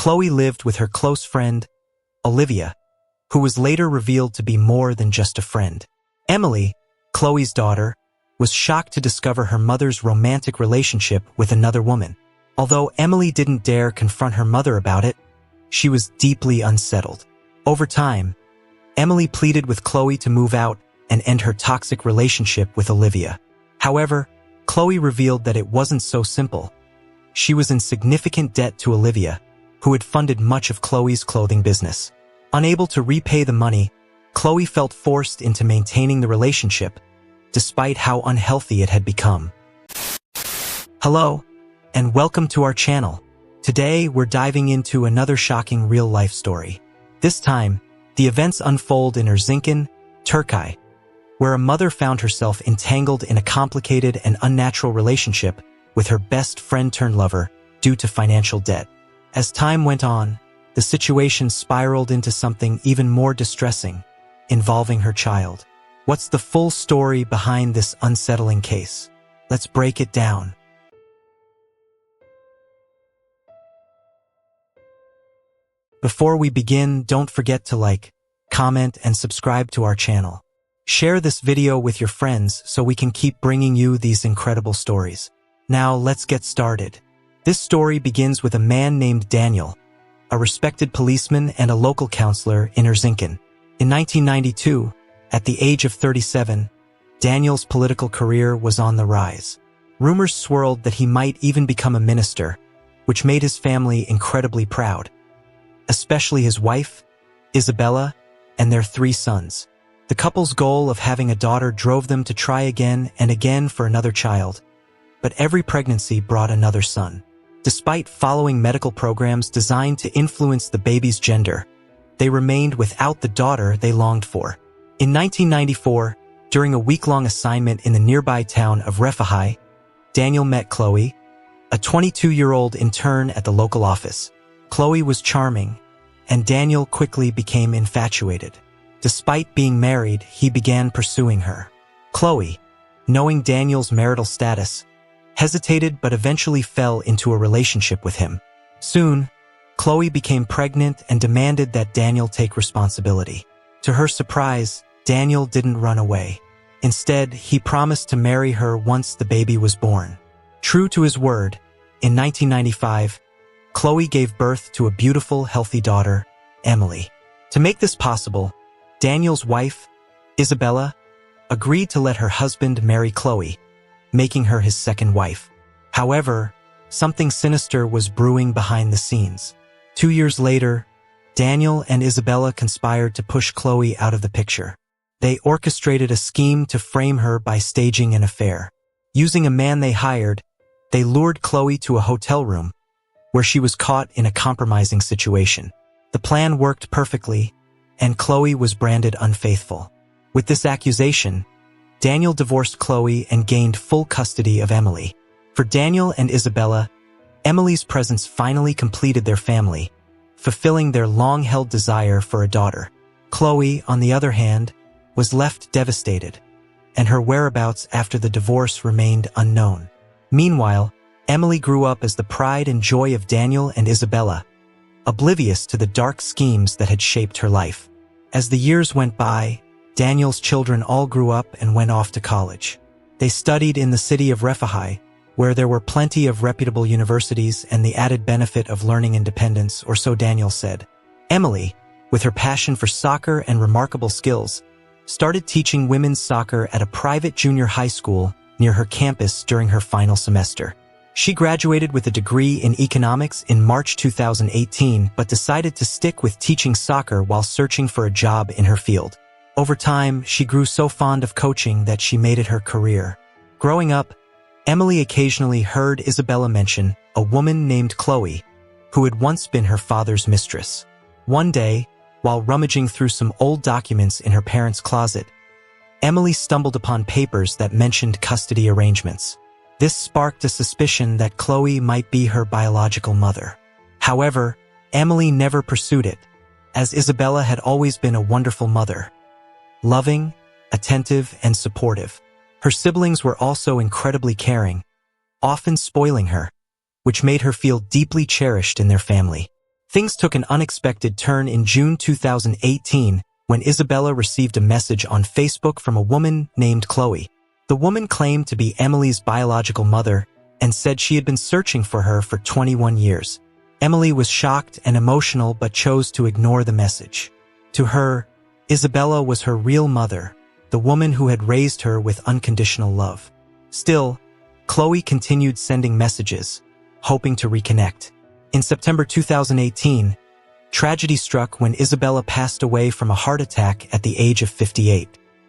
Chloe lived with her close friend, Olivia, who was later revealed to be more than just a friend. Emily, Chloe's daughter, was shocked to discover her mother's romantic relationship with another woman. Although Emily didn't dare confront her mother about it, she was deeply unsettled. Over time, Emily pleaded with Chloe to move out and end her toxic relationship with Olivia. However, Chloe revealed that it wasn't so simple. She was in significant debt to Olivia, who had funded much of Chloe's clothing business. Unable to repay the money, Chloe felt forced into maintaining the relationship, despite how unhealthy it had become. Hello, and welcome to our channel. Today, we're diving into another shocking real-life story. This time, the events unfold in Erzincan, Turkey, where a mother found herself entangled in a complicated and unnatural relationship with her best friend-turned-lover due to financial debt. As time went on, the situation spiraled into something even more distressing, involving her child. What's the full story behind this unsettling case? Let's break it down. Before we begin, don't forget to like, comment, and subscribe to our channel. Share this video with your friends so we can keep bringing you these incredible stories. Now, let's get started. This story begins with a man named Daniel, a respected policeman and a local counselor in Erzincan. In 1992, at the age of 37, Daniel's political career was on the rise. Rumors swirled that he might even become a minister, which made his family incredibly proud, especially his wife, Isabella, and their 3 sons. The couple's goal of having a daughter drove them to try again and again for another child, but every pregnancy brought another son. Despite following medical programs designed to influence the baby's gender, they remained without the daughter they longed for. In 1994, during a week-long assignment in the nearby town of Refahai, Daniel met Chloe, a 22-year-old intern at the local office. Chloe was charming, and Daniel quickly became infatuated. Despite being married, he began pursuing her. Chloe, knowing Daniel's marital status, hesitated but eventually fell into a relationship with him. Soon, Chloe became pregnant and demanded that Daniel take responsibility. To her surprise, Daniel didn't run away. Instead, he promised to marry her once the baby was born. True to his word, in 1995, Chloe gave birth to a beautiful, healthy daughter, Emily. To make this possible, Daniel's wife, Isabella, agreed to let her husband marry Chloe, making her his second wife. However, something sinister was brewing behind the scenes. 2 years later, Daniel and Isabella conspired to push Chloe out of the picture. They orchestrated a scheme to frame her by staging an affair. Using a man they hired, they lured Chloe to a hotel room, where she was caught in a compromising situation. The plan worked perfectly, and Chloe was branded unfaithful. With this accusation, Daniel divorced Chloe and gained full custody of Emily. For Daniel and Isabella, Emily's presence finally completed their family, fulfilling their long-held desire for a daughter. Chloe, on the other hand, was left devastated, and her whereabouts after the divorce remained unknown. Meanwhile, Emily grew up as the pride and joy of Daniel and Isabella, oblivious to the dark schemes that had shaped her life. As the years went by, Daniel's children all grew up and went off to college. They studied in the city of Refahai, where there were plenty of reputable universities and the added benefit of learning independence, or so Daniel said. Emily, with her passion for soccer and remarkable skills, started teaching women's soccer at a private junior high school near her campus during her final semester. She graduated with a degree in economics in March 2018, but decided to stick with teaching soccer while searching for a job in her field. Over time, she grew so fond of coaching that she made it her career. Growing up, Emily occasionally heard Isabella mention a woman named Chloe, who had once been her father's mistress. One day, while rummaging through some old documents in her parents' closet, Emily stumbled upon papers that mentioned custody arrangements. This sparked a suspicion that Chloe might be her biological mother. However, Emily never pursued it, as Isabella had always been a wonderful mother, loving, attentive, and supportive. Her siblings were also incredibly caring, often spoiling her, which made her feel deeply cherished in their family. Things took an unexpected turn in June 2018 when Isabella received a message on Facebook from a woman named Chloe. The woman claimed to be Emily's biological mother and said she had been searching for her for 21 years. Emily was shocked and emotional but chose to ignore the message. To her, Isabella was her real mother, the woman who had raised her with unconditional love. Still, Chloe continued sending messages, hoping to reconnect. In September 2018, tragedy struck when Isabella passed away from a heart attack at the age of 58.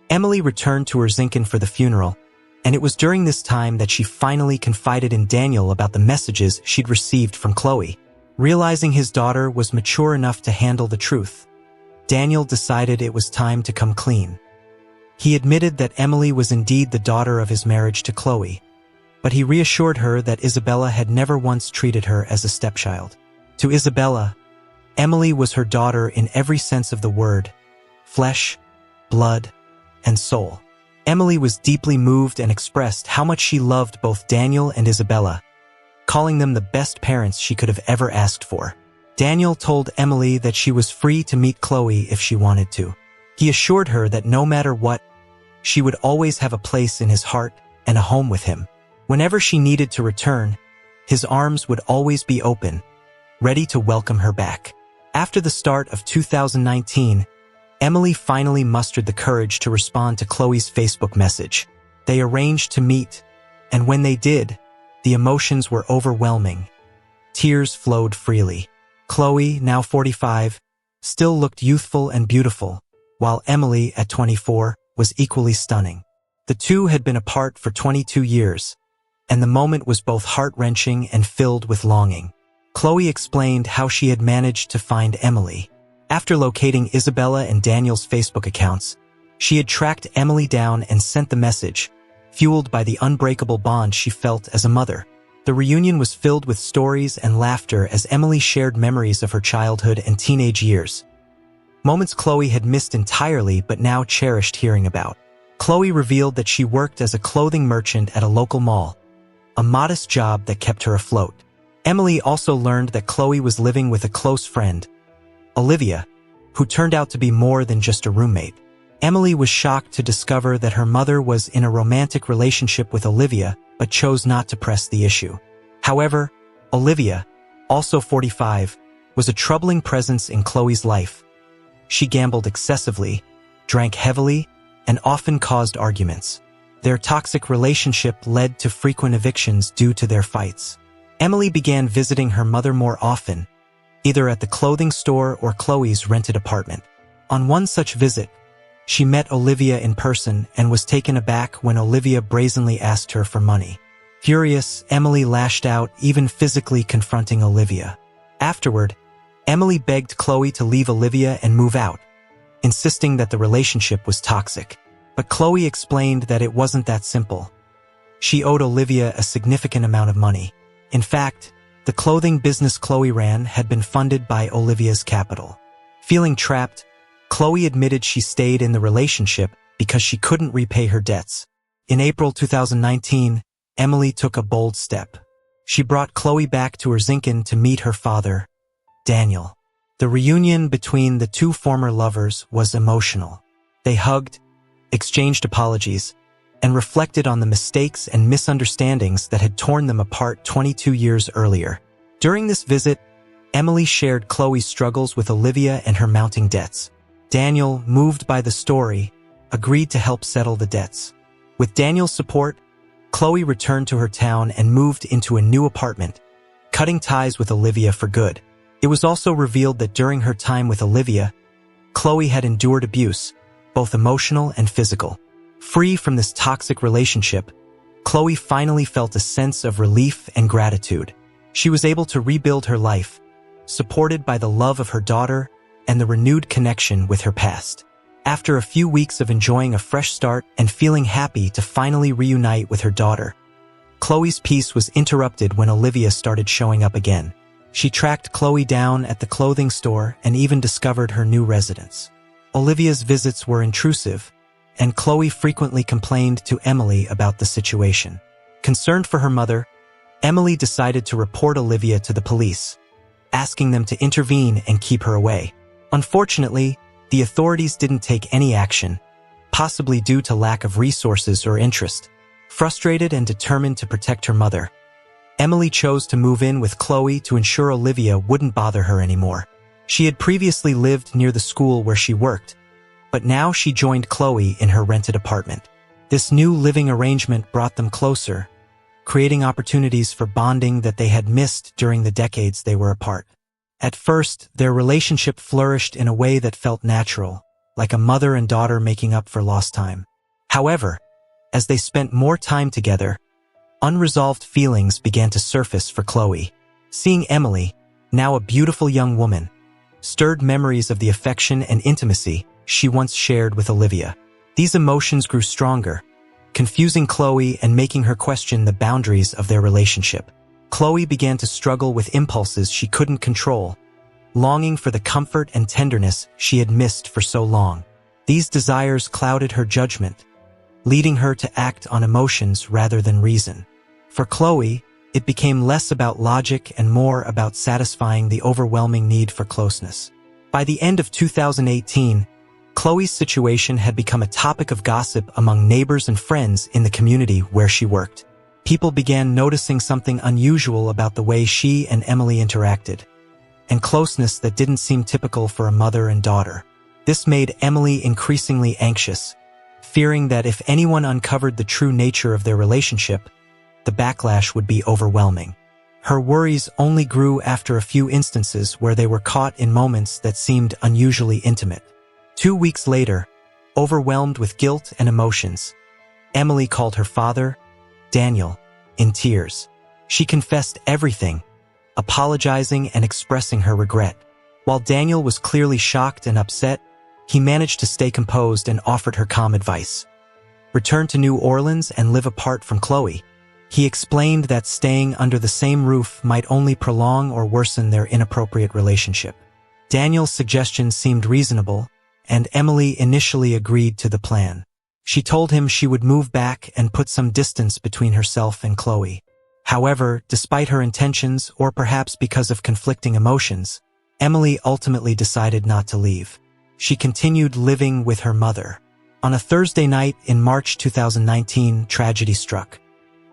Emily returned to Erzincan for the funeral, and it was during this time that she finally confided in Daniel about the messages she'd received from Chloe. Realizing his daughter was mature enough to handle the truth, Daniel decided it was time to come clean. He admitted that Emily was indeed the daughter of his marriage to Chloe, but he reassured her that Isabella had never once treated her as a stepchild. To Isabella, Emily was her daughter in every sense of the word: flesh, blood, and soul. Emily was deeply moved and expressed how much she loved both Daniel and Isabella, calling them the best parents she could have ever asked for. Daniel told Emily that she was free to meet Chloe if she wanted to. He assured her that no matter what, she would always have a place in his heart and a home with him. Whenever she needed to return, his arms would always be open, ready to welcome her back. After the start of 2019, Emily finally mustered the courage to respond to Chloe's Facebook message. They arranged to meet, and when they did, the emotions were overwhelming. Tears flowed freely. Chloe, now 45, still looked youthful and beautiful, while Emily, at 24, was equally stunning. The two had been apart for 22 years, and the moment was both heart-wrenching and filled with longing. Chloe explained how she had managed to find Emily. After locating Isabella and Daniel's Facebook accounts, she had tracked Emily down and sent the message, fueled by the unbreakable bond she felt as a mother. The reunion was filled with stories and laughter as Emily shared memories of her childhood and teenage years. Moments Chloe had missed entirely but now cherished hearing about. Chloe revealed that she worked as a clothing merchant at a local mall, a modest job that kept her afloat. Emily also learned that Chloe was living with a close friend, Olivia, who turned out to be more than just a roommate. Emily was shocked to discover that her mother was in a romantic relationship with Olivia, but chose not to press the issue. However, Olivia, also 45, was a troubling presence in Chloe's life. She gambled excessively, drank heavily, and often caused arguments. Their toxic relationship led to frequent evictions due to their fights. Emily began visiting her mother more often, either at the clothing store or Chloe's rented apartment. On one such visit, she met Olivia in person and was taken aback when Olivia brazenly asked her for money. Furious, Emily lashed out, even physically confronting Olivia. Afterward, Emily begged Chloe to leave Olivia and move out, insisting that the relationship was toxic. But Chloe explained that it wasn't that simple. She owed Olivia a significant amount of money. In fact, the clothing business Chloe ran had been funded by Olivia's capital. Feeling trapped, Chloe admitted she stayed in the relationship because she couldn't repay her debts. In April 2019, Emily took a bold step. She brought Chloe back to Erzincan to meet her father, Daniel. The reunion between the two former lovers was emotional. They hugged, exchanged apologies, and reflected on the mistakes and misunderstandings that had torn them apart 22 years earlier. During this visit, Emily shared Chloe's struggles with Olivia and her mounting debts. Daniel, moved by the story, agreed to help settle the debts. With Daniel's support, Chloe returned to her town and moved into a new apartment, cutting ties with Olivia for good. It was also revealed that during her time with Olivia, Chloe had endured abuse, both emotional and physical. Free from this toxic relationship, Chloe finally felt a sense of relief and gratitude. She was able to rebuild her life, supported by the love of her daughter and the renewed connection with her past. After a few weeks of enjoying a fresh start and feeling happy to finally reunite with her daughter, Chloe's peace was interrupted when Olivia started showing up again. She tracked Chloe down at the clothing store and even discovered her new residence. Olivia's visits were intrusive, and Chloe frequently complained to Emily about the situation. Concerned for her mother, Emily decided to report Olivia to the police. asking them to intervene and keep her away. Unfortunately, the authorities didn't take any action, possibly due to lack of resources or interest. Frustrated and determined to protect her mother, Emily chose to move in with Chloe to ensure Olivia wouldn't bother her anymore. She had previously lived near the school where she worked, but now she joined Chloe in her rented apartment. This new living arrangement brought them closer, creating opportunities for bonding that they had missed during the decades they were apart. At first, their relationship flourished in a way that felt natural, like a mother and daughter making up for lost time. However, as they spent more time together, unresolved feelings began to surface for Chloe. Seeing Emily, now a beautiful young woman, stirred memories of the affection and intimacy she once shared with Olivia. These emotions grew stronger, confusing Chloe and making her question the boundaries of their relationship. Chloe began to struggle with impulses she couldn't control, longing for the comfort and tenderness she had missed for so long. These desires clouded her judgment, leading her to act on emotions rather than reason. For Chloe, it became less about logic and more about satisfying the overwhelming need for closeness. By the end of 2018, Chloe's situation had become a topic of gossip among neighbors and friends in the community where she worked. People began noticing something unusual about the way she and Emily interacted, and closeness that didn't seem typical for a mother and daughter. This made Emily increasingly anxious, fearing that if anyone uncovered the true nature of their relationship, the backlash would be overwhelming. Her worries only grew after a few instances where they were caught in moments that seemed unusually intimate. 2 weeks later, overwhelmed with guilt and emotions, Emily called her father, Daniel, in tears. She confessed everything, apologizing and expressing her regret. While Daniel was clearly shocked and upset, he managed to stay composed and offered her calm advice. Return to New Orleans and live apart from Chloe. He explained that staying under the same roof might only prolong or worsen their inappropriate relationship. Daniel's suggestion seemed reasonable, and Emily initially agreed to the plan. She told him she would move back and put some distance between herself and Chloe. However, despite her intentions, or perhaps because of conflicting emotions, Emily ultimately decided not to leave. She continued living with her mother. On a Thursday night in March 2019, tragedy struck.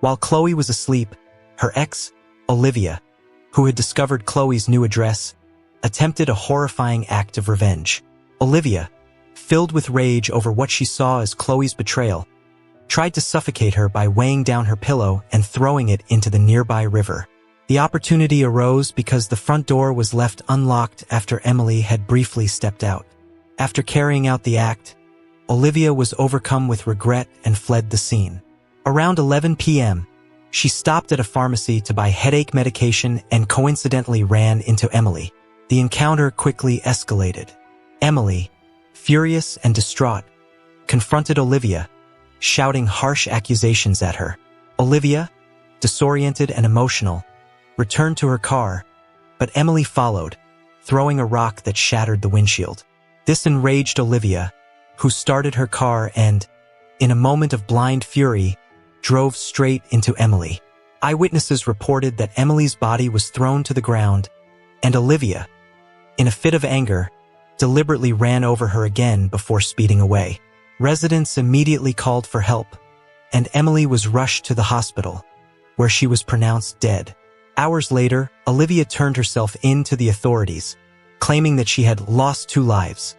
While Chloe was asleep, her ex, Olivia, who had discovered Chloe's new address, attempted a horrifying act of revenge. Olivia, filled with rage over what she saw as Chloe's betrayal, tried to suffocate her by weighing down her pillow and throwing it into the nearby river. The opportunity arose because the front door was left unlocked after Emily had briefly stepped out. After carrying out the act, Olivia was overcome with regret and fled the scene. Around 11 p.m., she stopped at a pharmacy to buy headache medication and coincidentally ran into Emily. The encounter quickly escalated. Emily, furious and distraught, confronted Olivia, shouting harsh accusations at her. Olivia, disoriented and emotional, returned to her car, but Emily followed, throwing a rock that shattered the windshield. This enraged Olivia, who started her car and, in a moment of blind fury, drove straight into Emily. Eyewitnesses reported that Emily's body was thrown to the ground, and Olivia, in a fit of anger, deliberately ran over her again before speeding away. Residents immediately called for help, and Emily was rushed to the hospital, where she was pronounced dead. Hours later, Olivia turned herself in to the authorities, claiming that she had lost 2 lives,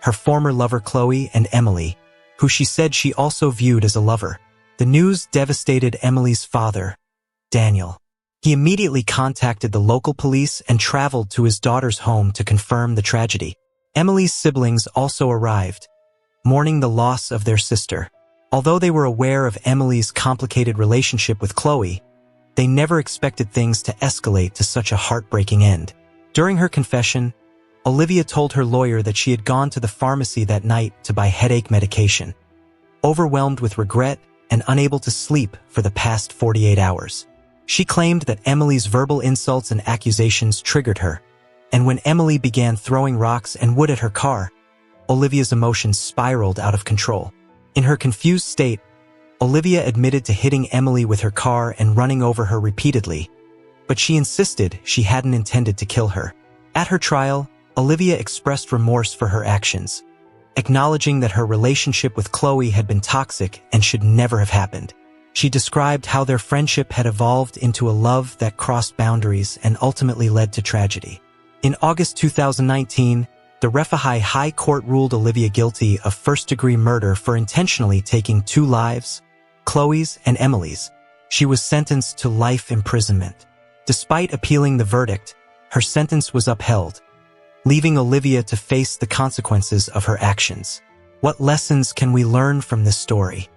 her former lover Chloe and Emily, who she said she also viewed as a lover. The news devastated Emily's father, Daniel. He immediately contacted the local police and traveled to his daughter's home to confirm the tragedy. Emily's siblings also arrived, mourning the loss of their sister. Although they were aware of Emily's complicated relationship with Chloe, they never expected things to escalate to such a heartbreaking end. During her confession, Olivia told her lawyer that she had gone to the pharmacy that night to buy headache medication, overwhelmed with regret and unable to sleep for the past 48 hours. She claimed that Emily's verbal insults and accusations triggered her, and when Emily began throwing rocks and wood at her car, Olivia's emotions spiraled out of control. In her confused state, Olivia admitted to hitting Emily with her car and running over her repeatedly, but she insisted she hadn't intended to kill her. At her trial, Olivia expressed remorse for her actions, acknowledging that her relationship with Chloe had been toxic and should never have happened. She described how their friendship had evolved into a love that crossed boundaries and ultimately led to tragedy. In August 2019, the Refugee High Court ruled Olivia guilty of first-degree murder for intentionally taking 2 lives, Chloe's and Emily's. She was sentenced to life imprisonment. Despite appealing the verdict, her sentence was upheld, leaving Olivia to face the consequences of her actions. What lessons can we learn from this story?